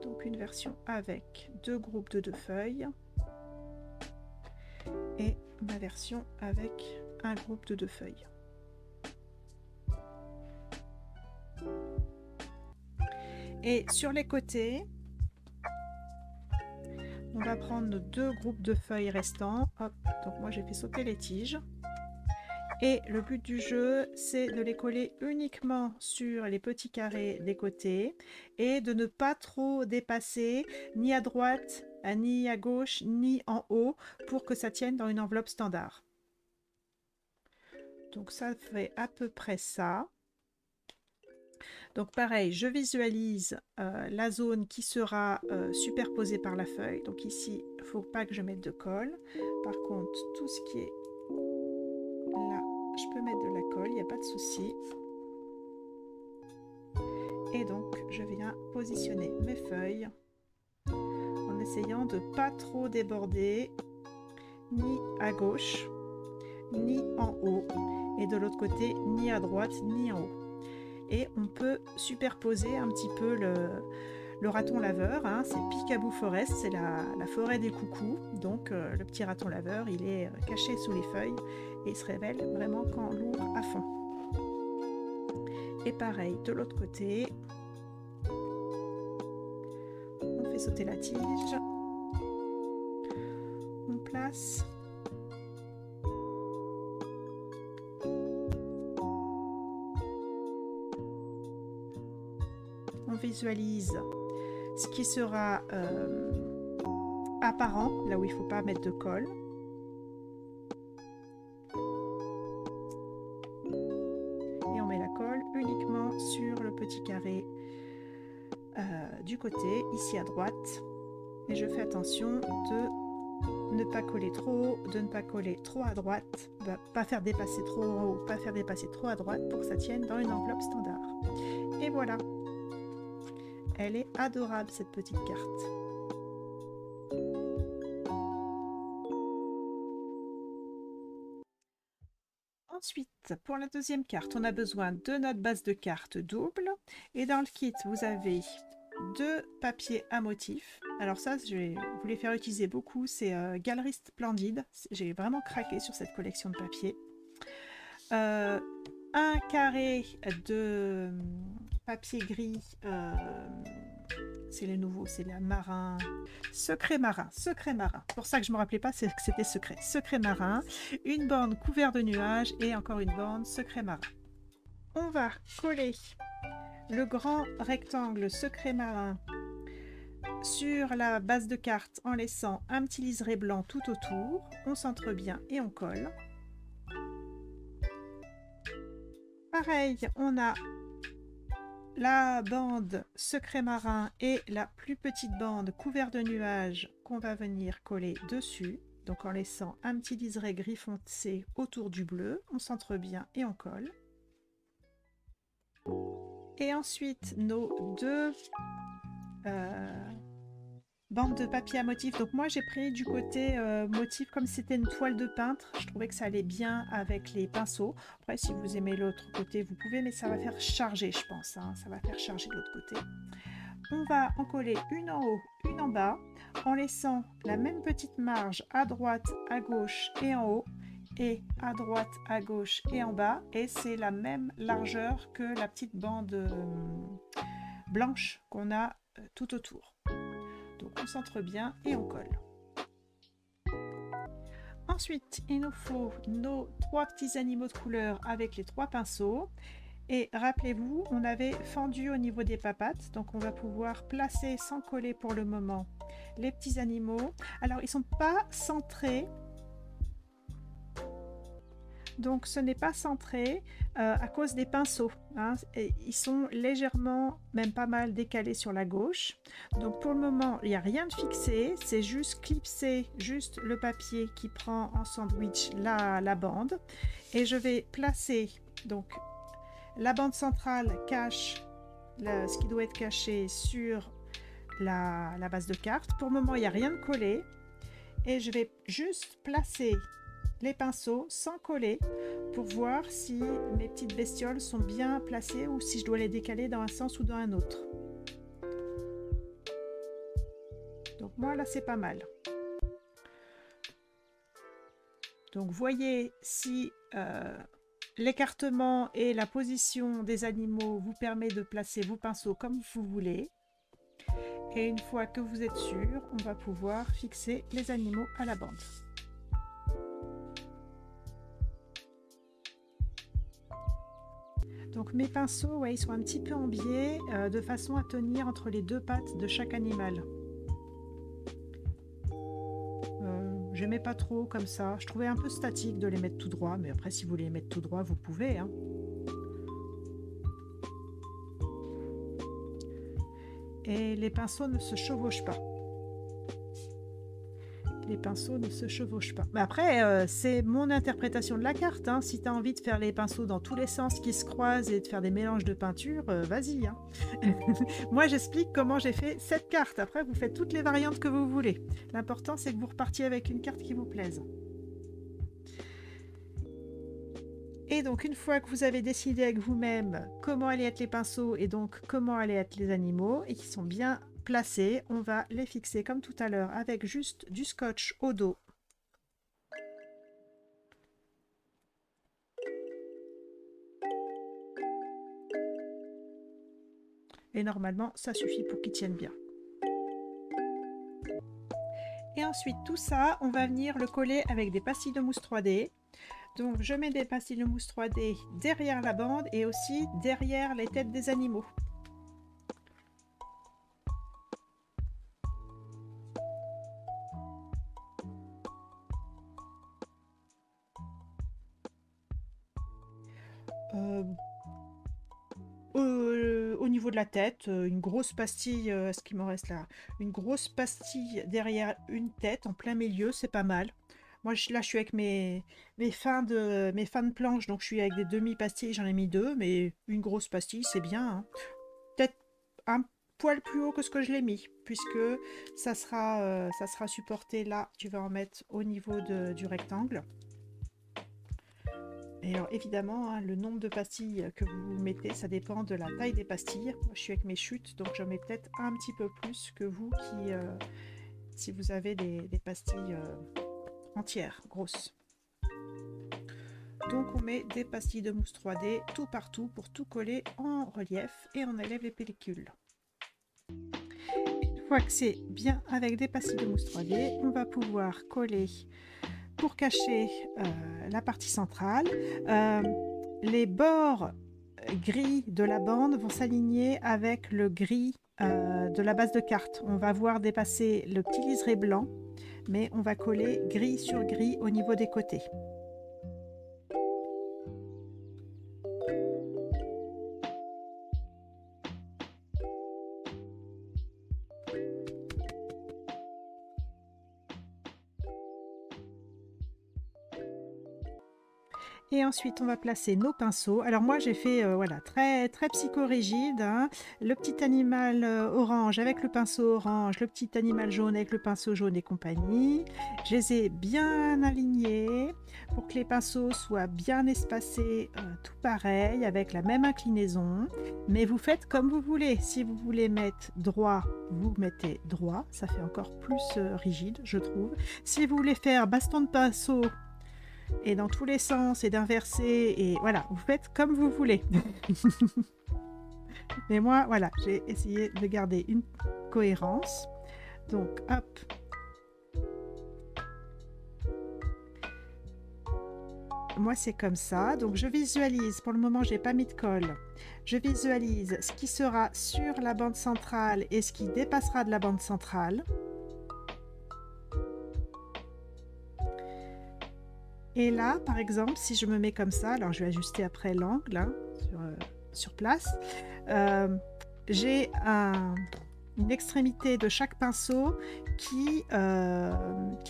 Donc une version avec 2 groupes de 2 feuilles et ma version avec un groupe de 2 feuilles. Et sur les côtés, on va prendre nos 2 groupes de feuilles restants. Hop, donc moi j'ai fait sauter les tiges. Et le but du jeu, c'est de les coller uniquement sur les petits carrés des côtés et de ne pas trop dépasser ni à droite, ni à gauche, ni en haut pour que ça tienne dans une enveloppe standard. Donc ça fait à peu près ça. Donc pareil, je visualise la zone qui sera superposée par la feuille. Donc ici, il ne faut pas que je mette de colle. Par contre, tout ce qui est là, je peux mettre de la colle, il n'y a pas de souci. Et donc, je viens positionner mes feuilles en essayant de ne pas trop déborder ni à gauche, ni en haut. Et de l'autre côté, ni à droite, ni en haut. Et on peut superposer un petit peu le raton laveur, hein. C'est Peekaboo Forest, c'est la forêt des coucous. Donc le petit raton laveur, il est caché sous les feuilles et il se révèle vraiment quand l'ouvre à fond. Et pareil, de l'autre côté, on fait sauter la tige, on place visualise ce qui sera apparent, là où il ne faut pas mettre de colle. Et on met la colle uniquement sur le petit carré du côté, ici à droite. Et je fais attention de ne pas coller trop haut, de ne pas coller trop à droite, pas faire dépasser trop haut, pas faire dépasser trop à droite pour que ça tienne dans une enveloppe standard. Et voilà! Elle est adorable cette petite carte. Ensuite, pour la deuxième carte, on a besoin de notre base de cartes double. Et dans le kit, vous avez 2 papiers à motifs. Alors ça, je vais vous les faire utiliser beaucoup. C'est Galerie Splendide. J'ai vraiment craqué sur cette collection de papiers. Un carré de papier gris, c'est les nouveaux, c'est la marin, secret marin, secret marin. C'est pour ça que je me rappelais pas, c'est que c'était secret. Secret marin, une bande couverte de nuages et encore une bande secret marin. On va coller le grand rectangle secret marin sur la base de carte en laissant un petit liseré blanc tout autour. On centre bien et on colle. Pareil, on a la bande secret marin et la plus petite bande couverte de nuages qu'on va venir coller dessus. Donc en laissant un petit liseré gris foncé autour du bleu, on centre bien et on colle. Et ensuite nos deux bandes de papier à motif. Donc moi j'ai pris du côté motif comme c'était une toile de peintre. Je trouvais que ça allait bien avec les pinceaux. Après si vous aimez l'autre côté vous pouvez, mais ça va faire charger je pense. Hein. Ça va faire charger de l'autre côté. On va en coller une en haut, une en bas, en laissant la même petite marge à droite, à gauche et en haut, et à droite, à gauche et en bas. Et c'est la même largeur que la petite bande blanche qu'on a tout autour. Donc on centre bien et on colle. Ensuite, il nous faut nos trois petits animaux de couleur avec les trois pinceaux. Et rappelez-vous, on avait fendu au niveau des papates, donc on va pouvoir placer sans coller pour le moment les petits animaux. Alors ils ne sont pas centrés, donc ce n'est pas centré à cause des pinceaux. Hein. Et ils sont légèrement, même pas mal décalés sur la gauche. Donc pour le moment, il n'y a rien de fixé, c'est juste clipser juste le papier qui prend en sandwich la bande. Et je vais placer donc la bande centrale cache ce qui doit être caché sur la base de carte. Pour le moment, il n'y a rien de collé. Et je vais juste placer les pinceaux sans coller pour voir si mes petites bestioles sont bien placées ou si je dois les décaler dans un sens ou dans un autre. Donc moi, là, c'est pas mal. Donc, voyez si l'écartement et la position des animaux vous permet de placer vos pinceaux comme vous voulez. Et une fois que vous êtes sûr, on va pouvoir fixer les animaux à la bande. Donc mes pinceaux, ouais, ils sont un petit peu en biais de façon à tenir entre les deux pattes de chaque animal. J'aimais pas trop comme ça. Je trouvais un peu statique de les mettre tout droit, mais après si vous voulez les mettre tout droit, vous pouvez. Hein. Et les pinceaux ne se chevauchent pas. Les pinceaux ne se chevauchent pas. Mais après, c'est mon interprétation de la carte. Hein. Si tu as envie de faire les pinceaux dans tous les sens qui se croisent et de faire des mélanges de peinture, vas-y. Hein. Moi, j'explique comment j'ai fait cette carte. Après, vous faites toutes les variantes que vous voulez. L'important, c'est que vous repartiez avec une carte qui vous plaise. Et donc, une fois que vous avez décidé avec vous-même comment allaient être les pinceaux et donc comment allaient être les animaux et qu'ils sont bien placés, on va les fixer comme tout à l'heure avec juste du scotch au dos. Et normalement, ça suffit pour qu'ils tiennent bien. Et ensuite, tout ça, on va venir le coller avec des pastilles de mousse 3D. Donc, je mets des pastilles de mousse 3D derrière la bande et aussi derrière les têtes des animaux. Au niveau de la tête, une grosse pastille, ce qui me reste là, une grosse pastille derrière une tête en plein milieu, c'est pas mal. Moi là je suis avec mes fins de planche, donc je suis avec des demi-pastilles, j'en ai mis deux, mais une grosse pastille c'est bien. Hein. Peut-être un poil plus haut que ce que je l'ai mis, puisque ça sera supporté là, tu vas en mettre au niveau du rectangle. Et alors évidemment, hein, le nombre de pastilles que vous mettez, ça dépend de la taille des pastilles. Moi, je suis avec mes chutes, donc j'en mets peut-être un petit peu plus que vous qui, si vous avez des pastilles entières, grosses. Donc on met des pastilles de mousse 3D tout partout pour tout coller en relief et on enlève les pellicules. Une fois que c'est bien avec des pastilles de mousse 3D, on va pouvoir coller pour cacher la partie centrale. Les bords gris de la bande vont s'aligner avec le gris de la base de carte. On va voir dépasser le petit liseré blanc, mais on va coller gris sur gris au niveau des côtés. Et ensuite, on va placer nos pinceaux. Alors moi, j'ai fait voilà, très psychorigide. Hein. Le petit animal orange avec le pinceau orange, le petit animal jaune avec le pinceau jaune et compagnie. Je les ai bien alignés pour que les pinceaux soient bien espacés, tout pareil, avec la même inclinaison. Mais vous faites comme vous voulez. Si vous voulez mettre droit, vous mettez droit. Ça fait encore plus rigide, je trouve. Si vous voulez faire baston de pinceau, et dans tous les sens et d'inverser et voilà, vous faites comme vous voulez. Mais moi voilà, j'ai essayé de garder une cohérence. Donc hop, moi c'est comme ça. Donc je visualise, pour le moment j'ai pas mis de colle, je visualise ce qui sera sur la bande centrale et ce qui dépassera de la bande centrale. Et là, par exemple, si je me mets comme ça, alors je vais ajuster après l'angle hein, sur place, j'ai une extrémité de chaque pinceau qui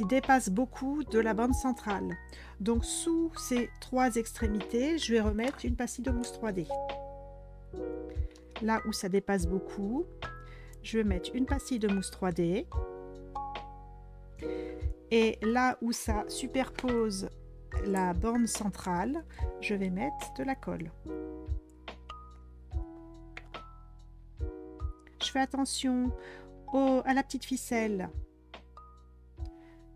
dépasse beaucoup de la bande centrale. Donc sous ces trois extrémités, je vais remettre une pastille de mousse 3D. Là où ça dépasse beaucoup, je vais mettre une pastille de mousse 3D. Et là où ça superpose la bande centrale, je vais mettre de la colle. Je fais attention à la petite ficelle,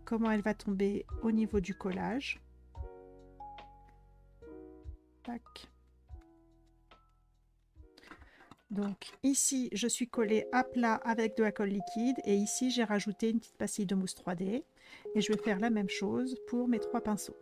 comment elle va tomber au niveau du collage. Tac. Donc ici, je suis collée à plat avec de la colle liquide et ici, j'ai rajouté une petite pastille de mousse 3D et je vais faire la même chose pour mes trois pinceaux.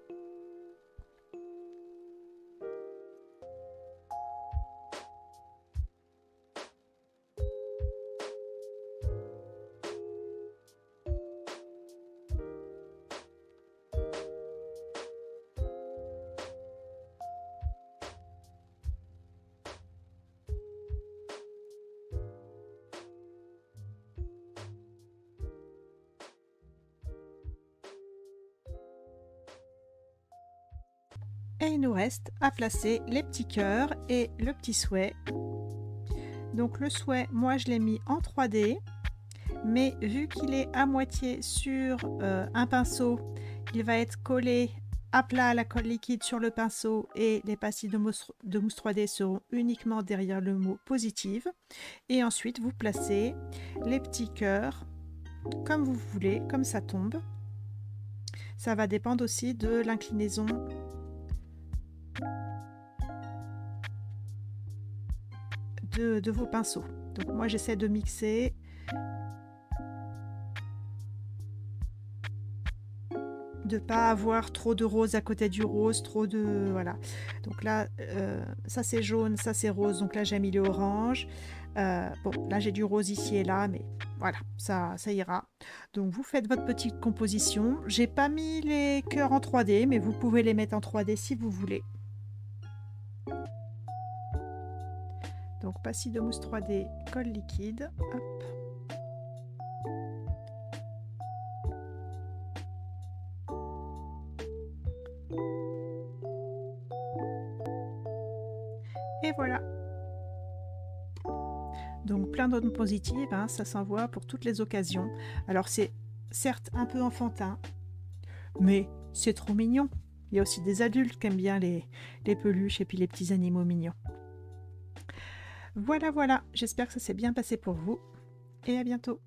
Et il nous reste à placer les petits cœurs et le petit souhait. Donc le souhait, moi je l'ai mis en 3D, mais vu qu'il est à moitié sur un pinceau, il va être collé à plat à la colle liquide sur le pinceau et les pastilles de mousse 3D seront uniquement derrière le mot positive. Et ensuite vous placez les petits cœurs comme vous voulez, comme ça tombe. Ça va dépendre aussi de l'inclinaison de vos pinceaux. Donc moi j'essaie de mixer de pas avoir trop de rose à côté du rose, trop de voilà. Donc là ça c'est jaune, ça c'est rose, donc là j'ai mis le orange. Bon là j'ai du rose ici et là, mais voilà, ça ira. Donc vous faites votre petite composition. J'ai pas mis les cœurs en 3D, mais vous pouvez les mettre en 3D si vous voulez. Donc pastille de mousse 3D, colle liquide, hop. Et voilà. Donc plein de notes positives, hein, ça s'envoie pour toutes les occasions. Alors c'est certes un peu enfantin, mais c'est trop mignon. Il y a aussi des adultes qui aiment bien les peluches et puis les petits animaux mignons. Voilà, voilà, j'espère que ça s'est bien passé pour vous et à bientôt.